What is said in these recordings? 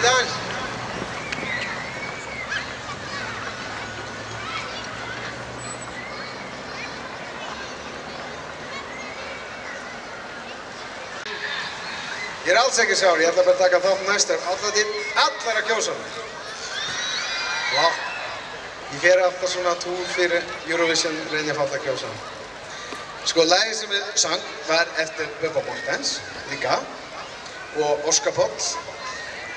Býta aðeins. Ég alls ekki sár, ég ætla bara að taka þátt næstar. Allar að kjósa mig. Látt. Ég fer alltaf svona túr fyrir Eurovision, reyni að falla að kjósa mig. Sko, lagið sem við sang var eftir Bubba Mortens líka og Óskar Páll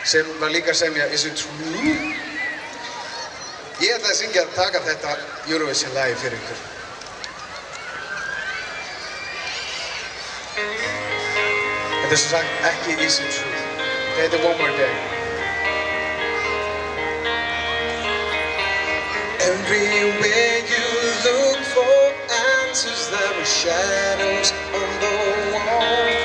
sem var líka að semja Is It True? Ég ætla að syngja að taka þetta Eurovision lagi fyrir ykkur. Þetta er sem sagt ekki Is It True. Þetta heitir One More Day. Everywhere you look for answers, there are shadows on the wall.